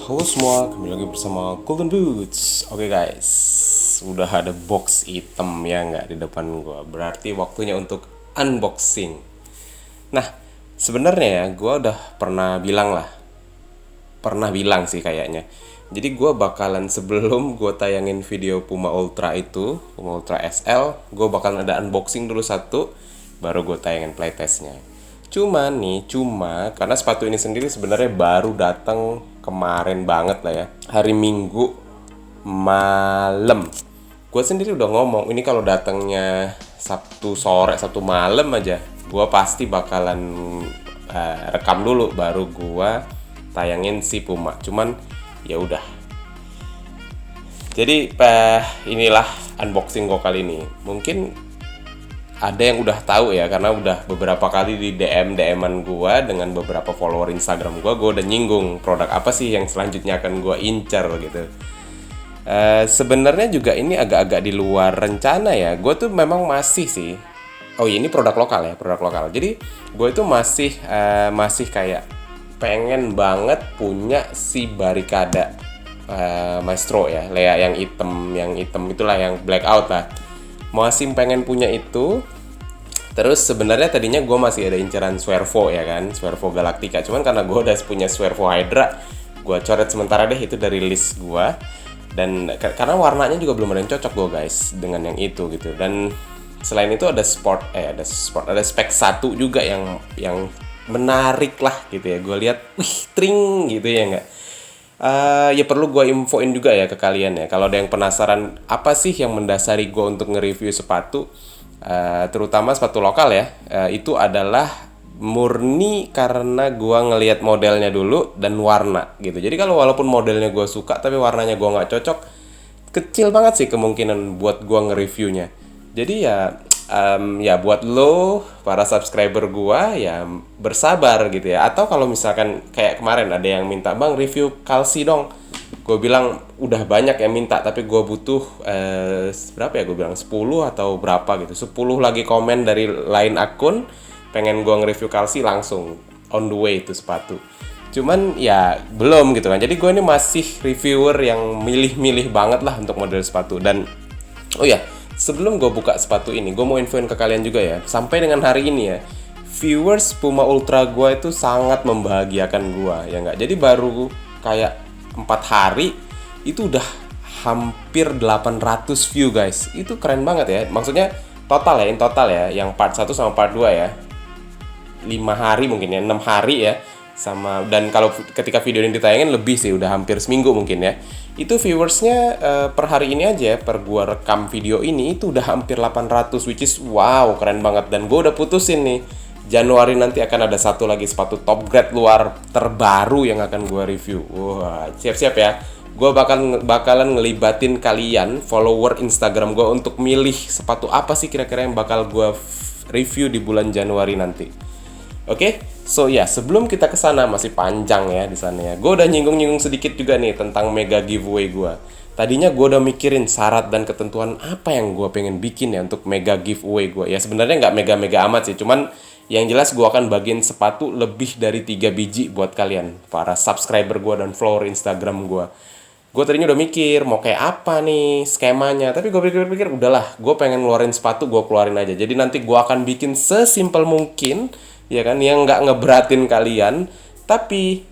Halo semua, kembali lagi bersama Golden Boots. Oke guys, udah ada box item ya nggak di depan gua. Berarti waktunya untuk unboxing. Nah, sebenarnya ya gua udah pernah bilang sih kayaknya. Jadi gua bakalan sebelum gua tayangin video Puma Ultra Puma Ultra SL, gua bakalan ada unboxing dulu satu, baru gua tayangin playtestnya. Cuma karena sepatu ini sendiri sebenarnya baru datang kemarin banget lah ya, hari Minggu malam. Gue sendiri udah ngomong, ini kalau datangnya Sabtu sore, Sabtu malam aja, gue pasti bakalan rekam dulu, baru gue tayangin si Puma. Cuman ya udah. Jadi inilah unboxing gue kali ini. Mungkin ada yang udah tahu ya, karena udah beberapa kali di DM-an gue dengan beberapa follower Instagram gue udah nyinggung produk apa sih yang selanjutnya akan gue incar gitu. Sebenarnya juga ini agak-agak di luar rencana ya. Gue tuh memang masih sih, ini produk lokal. Jadi gue itu masih kayak pengen banget punya si Barricada Maestro ya, Lea yang hitam itulah, yang blackout lah. Masih pengen punya itu. Terus sebenarnya tadinya gue masih ada inceran Swervo ya kan, Swervo Galactica. Cuman karena gue udah punya Swervo Hydra, gue coret sementara deh itu dari list gue. Dan karena warnanya juga belum ada yang cocok gue guys dengan yang itu gitu. Dan selain itu ada spek 1 juga yang menarik lah gitu ya. Gue lihat, tring gitu ya nggak. Ya perlu gue infoin juga ya ke kalian ya, kalau ada yang penasaran apa sih yang mendasari gue untuk nge-review sepatu, terutama sepatu lokal ya, itu adalah murni karena gue ngelihat modelnya dulu dan warna gitu. Jadi kalau walaupun modelnya gue suka tapi warnanya gue nggak cocok, kecil banget sih kemungkinan buat gue nge-reviewnya. Jadi ya buat lo para subscriber gua ya bersabar gitu ya. Atau kalau misalkan kayak kemarin ada yang minta, "Bang, review kalsi dong." Gue bilang udah banyak yang minta, tapi gue butuh berapa ya, gue bilang 10 atau berapa gitu, 10 lagi komen dari lain akun pengen gue nge-review kalsi, langsung on the way itu sepatu. Cuman ya belum gitu kan. Jadi gue ini masih reviewer yang milih-milih banget lah untuk model sepatu. Dan sebelum gue buka sepatu ini, gue mau infoin ke kalian juga ya. Sampai dengan hari ini ya, viewers Puma Ultra gue itu sangat membahagiakan gue, ya nggak? Jadi baru kayak 4 hari, itu udah hampir 800 view guys. Itu keren banget ya. Maksudnya total ya, yang part 1 sama part 2 ya. 5 hari mungkin ya, 6 hari ya. Dan kalau ketika video ini ditayangin lebih sih, udah hampir seminggu mungkin ya. Itu viewersnya per hari ini aja, per gua rekam video ini itu udah hampir 800, which is wow, keren banget. Dan gua udah putusin nih, Januari nanti akan ada satu lagi sepatu top grade luar terbaru yang akan gua review. Wah, siap-siap ya. Gua bakalan ngelibatin kalian follower Instagram gua untuk milih sepatu apa sih kira-kira yang bakal gua review di bulan Januari nanti. Oke, so ya, sebelum kita ke sana, masih panjang ya di sana ya. Gue udah nyinggung sedikit juga nih tentang mega giveaway gue. Tadinya gue udah mikirin syarat dan ketentuan apa yang gue pengen bikin ya untuk mega giveaway gue. Ya sebenarnya nggak mega amat sih, cuman yang jelas gue akan bagiin sepatu lebih dari 3 biji buat kalian, para subscriber gue dan follower Instagram gue. Gue tadinya udah mikir mau kayak apa nih skemanya, tapi gue pikir udahlah, gue pengen ngeluarin sepatu, gue keluarin aja. Jadi nanti gue akan bikin sesimpel mungkin, ya kan, yang nggak ngeberatin kalian, tapi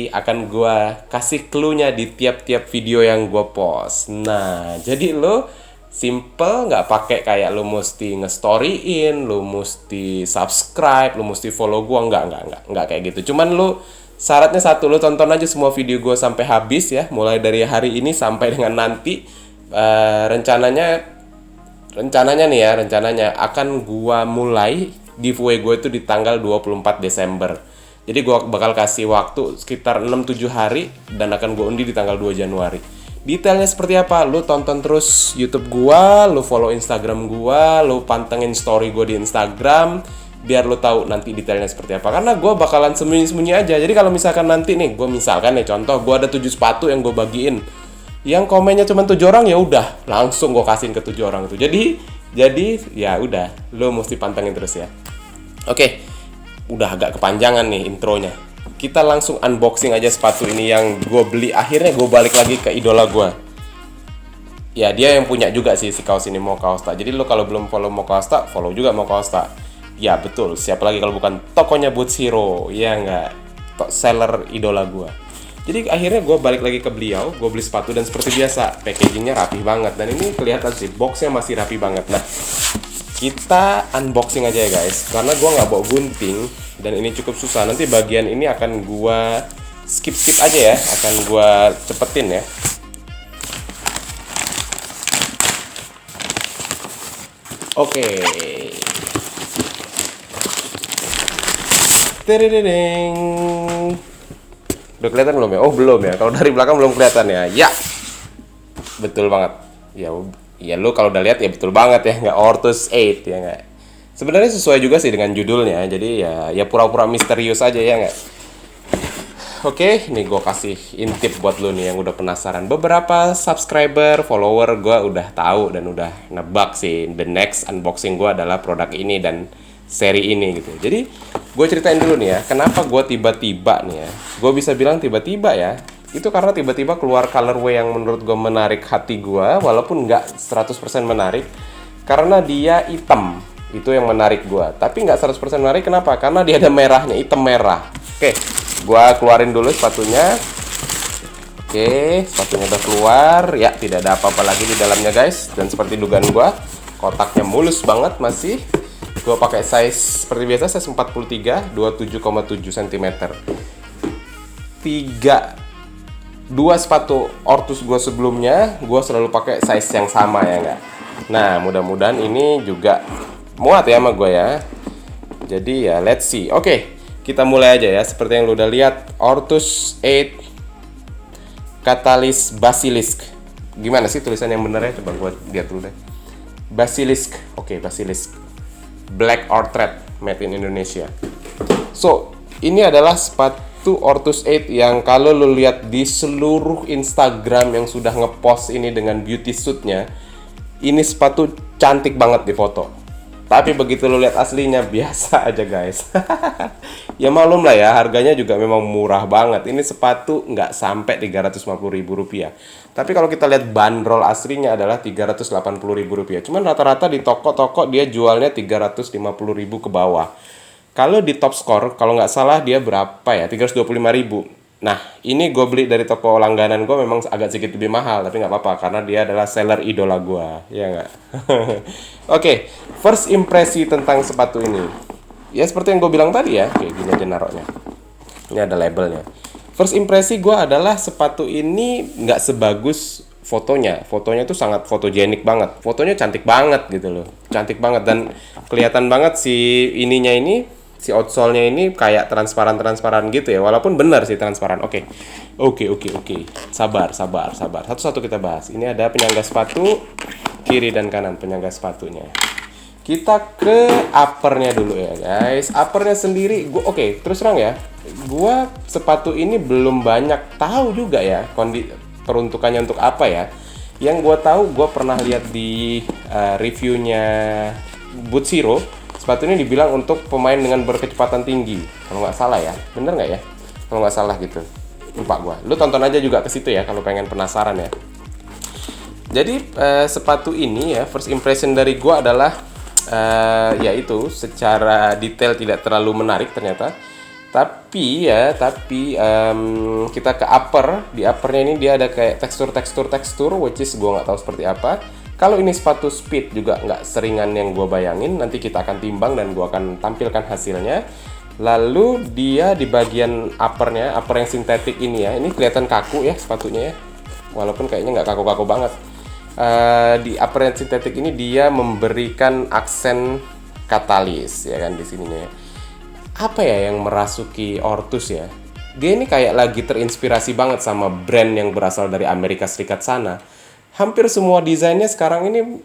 akan gue kasih clue-nya di tiap-tiap video yang gue post. Nah, jadi lo simple, nggak pakai kayak lo mesti nge-storyin, lo mesti subscribe, lo mesti follow gue, nggak kayak gitu. Cuman lo syaratnya satu, lo tonton aja semua video gue sampai habis ya, mulai dari hari ini sampai dengan nanti. Rencananya akan gue mulai giveaway gue itu di tanggal 24 Desember. Jadi gue bakal kasih waktu sekitar 6-7 hari dan akan gue undi di tanggal 2 Januari. Detailnya seperti apa? Lu tonton terus YouTube gue, lu follow Instagram gue, lu pantengin story gue di Instagram biar lu tahu nanti detailnya seperti apa. Karena gue bakalan sembunyi-sembunyi aja. Jadi kalau misalkan nanti nih, gue contoh gue ada 7 sepatu yang gue bagiin, yang komennya cuma 7 orang, ya udah langsung gue kasihin ke 7 orang itu. Jadi ya udah, lo mesti pantengin terus ya. Oke, udah agak kepanjangan nih intronya. kita langsung unboxing aja sepatu ini yang gue beli. Akhirnya gue balik lagi ke idola gue. Ya dia yang punya juga sih si kaos ini, Mokaosta. Jadi lo kalau belum follow Mokaosta, follow juga Mokaosta. Ya betul, siapa lagi kalau bukan tokonya Boots Hero, ya nggak, seller idola gue. Jadi akhirnya gue balik lagi ke beliau, gue beli sepatu dan seperti biasa, packagingnya rapi banget. Dan ini kelihatan sih, boxnya masih rapi banget. Nah, kita unboxing aja ya guys, karena gue nggak bawa gunting dan ini cukup susah. Nanti bagian ini akan gue skip aja ya, akan gue cepetin ya. Oke. Tereng. Udah kelihatan belum ya? Oh belum ya. Kalau dari belakang belum kelihatan ya. Ya. Betul banget. Ya lu kalau udah lihat ya betul banget ya, nggak Ortus 8 ya nggak. Sebenarnya sesuai juga sih dengan judulnya. Jadi ya pura-pura misterius aja ya nggak. Oke, nih gue kasih intip buat lu nih yang udah penasaran. Beberapa subscriber, follower gue udah tahu dan udah nebak sih the next unboxing gue adalah produk ini dan seri ini gitu. Jadi gue ceritain dulu nih ya, kenapa gue tiba-tiba nih ya. Gue bisa bilang tiba-tiba ya. Itu karena tiba-tiba keluar colorway yang menurut gue menarik hati gue, walaupun nggak 100% menarik, karena dia hitam. Itu yang menarik gue. Tapi nggak 100% menarik, kenapa? Karena dia ada merahnya, hitam merah. Oke, gue keluarin dulu sepatunya. Oke, sepatunya udah keluar. Ya, tidak ada apa-apa lagi di dalamnya guys. Dan seperti dugaan gue, kotaknya mulus banget masih. Gue pakai size seperti biasa, size 43, 27,7 cm. Dua sepatu Ortus gue sebelumnya, gue selalu pakai size yang sama ya nggak. Nah, mudah-mudahan ini juga muat ya sama gue ya. Jadi ya let's see. Oke, kita mulai aja ya. Seperti yang lu udah lihat, Ortus 8 Catalyst Basilisk. Gimana sih tulisan yang bener ya? Coba gue lihat dulu deh. Basilisk. Oke, Basilisk. Black Orthred, made in Indonesia. So, ini adalah sepatu Ortus 8 yang kalau lu lihat di seluruh Instagram yang sudah ngepost ini dengan beauty suitnya, ini sepatu cantik banget di foto. Tapi begitu lu lihat aslinya biasa aja guys. Ya malum lah ya, harganya juga memang murah banget. Ini sepatu nggak sampai Rp350.000. Tapi kalau kita lihat bandrol aslinya adalah Rp380.000. Cuman rata-rata di toko-toko dia jualnya Rp350.000 ke bawah. Kalau di Top Score, kalau nggak salah dia berapa ya? Rp325.000. Nah, ini gue beli dari toko langganan gue memang agak sedikit lebih mahal, tapi nggak apa-apa karena dia adalah seller idola gue, ya nggak? Oke, first impresi tentang sepatu ini. Ya seperti yang gue bilang tadi ya, kayak gini aja naroknya. Ini ada labelnya. First impresi gue adalah sepatu ini nggak sebagus fotonya. Fotonya tuh sangat fotogenik banget. Fotonya cantik banget gitu loh. Cantik banget dan kelihatan banget si ininya ini. Si outsole-nya ini kayak transparan gitu ya. Walaupun benar sih transparan. Oke. Sabar. Satu-satu kita bahas. Ini ada penyangga sepatu kiri dan kanan penyangga sepatunya. Kita ke uppernya dulu ya guys. Uppernya sendiri terus terang ya. Gua sepatu ini belum banyak tahu juga ya peruntukannya untuk apa ya. Yang gua tahu, gua pernah lihat di reviewnya Boots Hero. Sepatu ini dibilang untuk pemain dengan berkecepatan tinggi, kalau nggak salah ya, bener nggak ya? Kalau nggak salah gitu, lupa gua. Lu tonton aja juga ke situ ya, kalau pengen penasaran ya. Jadi sepatu ini ya, first impression dari gua adalah yaitu secara detail tidak terlalu menarik ternyata. Tapi kita ke upper, di uppernya ini dia ada kayak tekstur, which is gua nggak tahu seperti apa. Kalau ini sepatu speed juga nggak seringan yang gue bayangin. Nanti kita akan timbang dan gue akan tampilkan hasilnya. Lalu dia di bagian upper yang sintetik ini ya. Ini kelihatan kaku ya sepatunya ya. Walaupun kayaknya nggak kaku-kaku banget. Di upper yang sintetik ini dia memberikan aksen katalis ya kan di sininya ya. Apa ya yang merasuki Ortus ya? Dia ini kayak lagi terinspirasi banget sama brand yang berasal dari Amerika Serikat sana. Hampir semua desainnya sekarang ini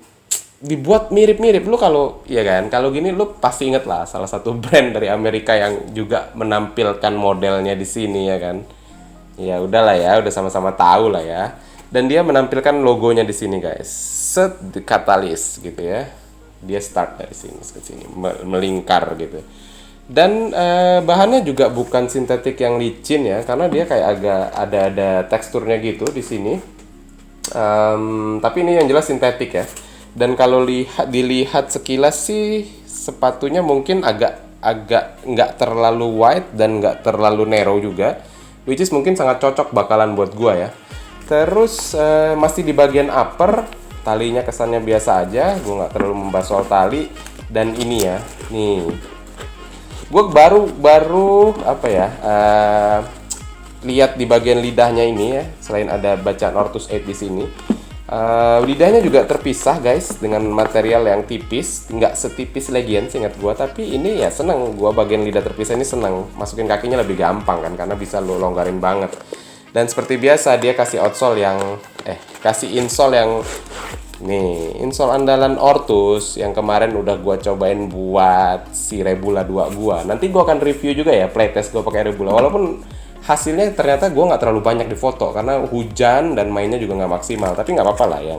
dibuat mirip-mirip. Lu kalau gini lu pasti inget lah salah satu brand dari Amerika yang juga menampilkan modelnya di sini ya kan. Ya udahlah ya, udah sama-sama tahu lah ya. Dan dia menampilkan logonya di sini guys. Set Catalyst gitu ya. Dia start dari sini ke sini, melingkar gitu. Dan bahannya juga bukan sintetik yang licin ya, karena dia kayak agak ada teksturnya gitu di sini. Tapi ini yang jelas sintetik ya. Dan kalau dilihat sekilas sih sepatunya mungkin agak nggak terlalu wide dan nggak terlalu narrow juga, which is mungkin sangat cocok bakalan buat gua ya. Terus masih di bagian upper, talinya kesannya biasa aja, gua nggak terlalu membahas soal tali. Dan ini ya, nih, gue baru apa ya, lihat di bagian lidahnya ini ya, selain ada bacaan Ortus 8 di sini. Lidahnya juga terpisah guys dengan material yang tipis, nggak setipis Legion seingat gua, tapi ini ya seneng gua bagian lidah terpisah ini, seneng masukin kakinya lebih gampang kan karena bisa lo longgarin banget. Dan seperti biasa dia kasih outsole yang kasih insole yang nih, insole andalan Ortus yang kemarin udah gua cobain buat si Rebula 2 gua. Nanti gua akan review juga ya playtest gua pakai Rebula, walaupun hasilnya ternyata gue nggak terlalu banyak di foto karena hujan dan mainnya juga nggak maksimal, tapi nggak apa-apa lah ya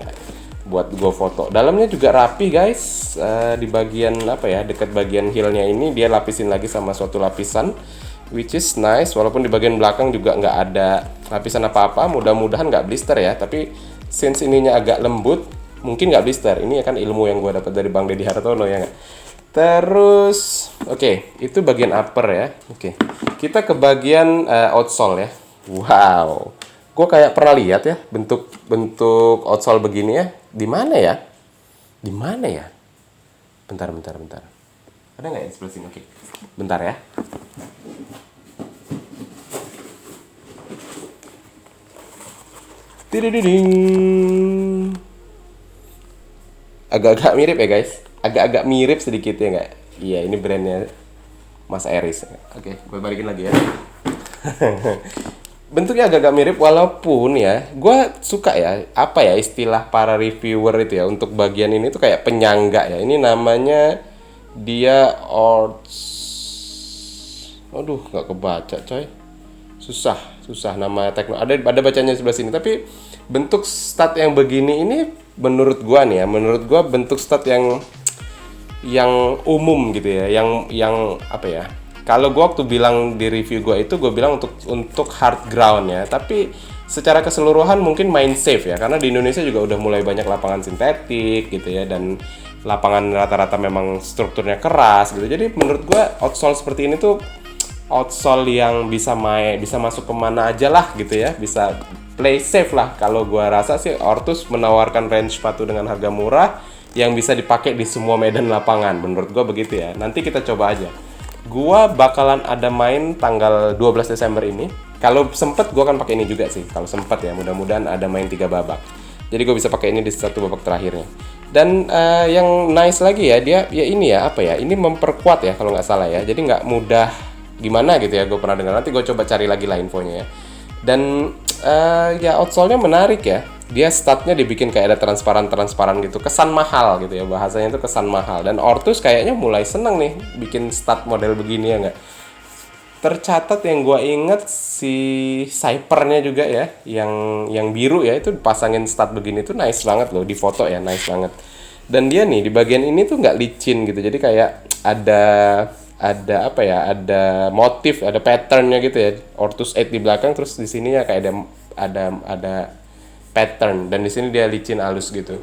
buat gue foto. Dalamnya juga rapi guys, di bagian apa ya, dekat bagian heelnya ini dia lapisin lagi sama suatu lapisan, which is nice. Walaupun di bagian belakang juga nggak ada lapisan apa-apa, mudah-mudahan nggak blister ya. Tapi since ininya agak lembut, mungkin nggak blister. Ini kan ilmu yang gue dapat dari Bang Deddy Hartono ya nggak? Terus, oke, itu bagian upper ya. Oke, kita ke bagian outsole ya. Wow, gue kayak pernah lihat ya bentuk outsole begini ya. Di mana ya? Di mana ya? Bentar. Ada nggak ya sebelah sini? Oke, bentar ya. Tidididing. Agak-agak mirip ya guys. Agak-agak mirip sedikit ya nggak? Iya, ini brandnya Mas Eris. Oke, gue balikin lagi ya. Bentuknya agak-agak mirip, walaupun ya, gue suka ya, apa ya istilah para reviewer itu ya, untuk bagian ini tuh kayak penyangga ya. Ini namanya dia aduh, nggak kebaca coy. Susah nama tekno. Ada bacanya di sebelah sini, tapi bentuk stud yang begini ini menurut gua nih ya, menurut gua bentuk stud yang umum gitu ya, yang apa ya, kalau gue waktu bilang di review gue itu gue bilang untuk hard ground ya, tapi secara keseluruhan mungkin main safe ya, karena di Indonesia juga udah mulai banyak lapangan sintetik gitu ya, dan lapangan rata-rata memang strukturnya keras gitu. Jadi menurut gue outsole seperti ini tuh outsole yang bisa masuk kemana aja lah gitu ya, bisa play safe lah. Kalau gue rasa sih Ortus menawarkan range sepatu dengan harga murah yang bisa dipakai di semua medan lapangan, menurut gue begitu ya. Nanti kita coba aja. Gua bakalan ada main tanggal 12 Desember ini. Kalau sempet gua akan pakai ini juga sih. Kalau sempet ya, mudah-mudahan ada main 3 babak. Jadi gue bisa pakai ini di satu babak terakhirnya. Dan yang nice lagi ya, dia ya ini ya, apa ya, ini memperkuat ya kalau nggak salah ya. Jadi nggak mudah gimana gitu ya, gue pernah dengar. Nanti gue coba cari lagi lah infonya ya. Dan ya outsole-nya menarik ya. Dia statnya dibikin kayak ada transparan gitu, kesan mahal gitu ya, bahasanya itu kesan mahal. Dan Ortus kayaknya mulai seneng nih bikin stat model begini ya nggak. Tercatat yang gue inget si Cypernya juga ya, yang biru ya, itu pasangin stat begini tuh nice banget loh di foto ya, nice banget. Dan dia nih di bagian ini tuh nggak licin gitu, jadi kayak ada apa ya, ada motif, ada patternnya gitu ya, Ortus 8 di belakang, terus di sini ya kayak ada pattern, dan di sini dia licin halus gitu.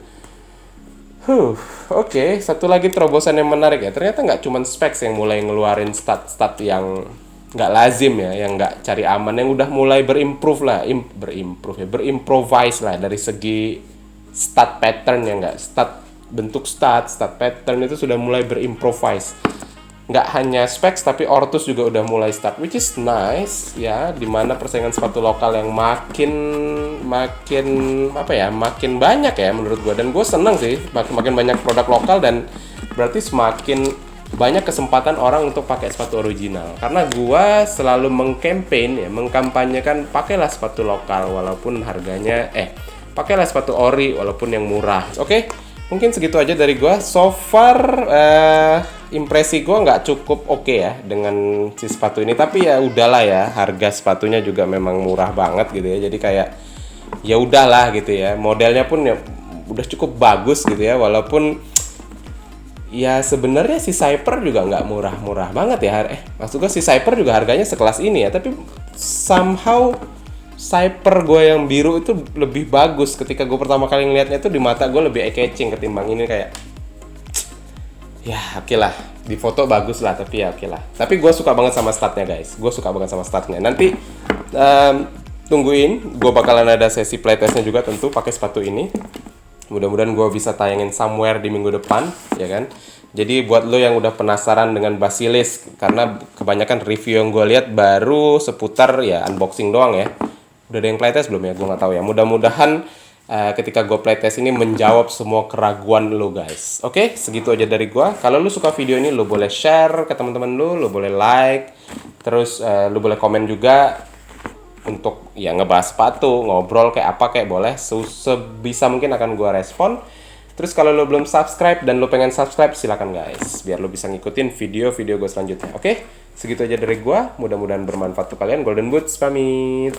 Oke. Satu lagi terobosan yang menarik ya. Ternyata nggak cuma Specs yang mulai ngeluarin stat yang nggak lazim ya, yang nggak cari aman, yang udah mulai berimprovise lah dari segi stat pattern ya nggak. Bentuk stat pattern itu sudah mulai berimprovise. Nggak hanya Specs tapi Ortus juga udah mulai start, which is nice ya, dimana persaingan sepatu lokal yang makin apa ya, makin banyak ya menurut gue. Dan gue seneng sih makin banyak produk lokal, dan berarti semakin banyak kesempatan orang untuk pakai sepatu original. Karena gue selalu mengkampanyekan pakailah sepatu lokal walaupun harganya pakailah sepatu ori walaupun yang murah. Oke. Mungkin segitu aja dari gue. So far impresi gue nggak cukup oke ya dengan si sepatu ini, tapi ya udahlah ya, harga sepatunya juga memang murah banget gitu ya, jadi kayak ya udahlah gitu ya. Modelnya pun ya udah cukup bagus gitu ya, walaupun Ya sebenarnya si Cyper juga nggak murah-murah banget ya. Maksud gue si Cyper juga harganya sekelas ini ya. Tapi somehow Cyper gue yang biru itu lebih bagus. Ketika gue pertama kali ngeliatnya itu di mata gue lebih eye-catching ketimbang ini. Kayak ya oke lah, di foto bagus lah, tapi ya oke lah. Tapi gue suka banget sama statnya guys. Gue suka banget sama statnya. Nanti tungguin, gue bakalan ada sesi playtestnya juga tentu pakai sepatu ini. Mudah-mudahan gue bisa tayangin somewhere di minggu depan, ya kan? Jadi buat lo yang udah penasaran dengan Basilys, karena kebanyakan review yang gue lihat baru seputar ya unboxing doang ya. Udah ada yang playtest belum ya? Gue nggak tahu ya. Mudah-mudahan ketika gue playtest ini menjawab semua keraguan lo guys. Oke, segitu aja dari gue. Kalau lo suka video ini, lo boleh share ke teman-teman lo boleh like, terus lo boleh komen juga untuk ya ngebahas sepatu, ngobrol kayak apa kayak boleh, sebisa mungkin akan gue respon. Terus kalau lo belum subscribe dan lo pengen subscribe, silakan guys, biar lo bisa ngikutin video-video gue selanjutnya. Oke, segitu aja dari gue. Mudah-mudahan bermanfaat untuk kalian. Golden Boots pamit.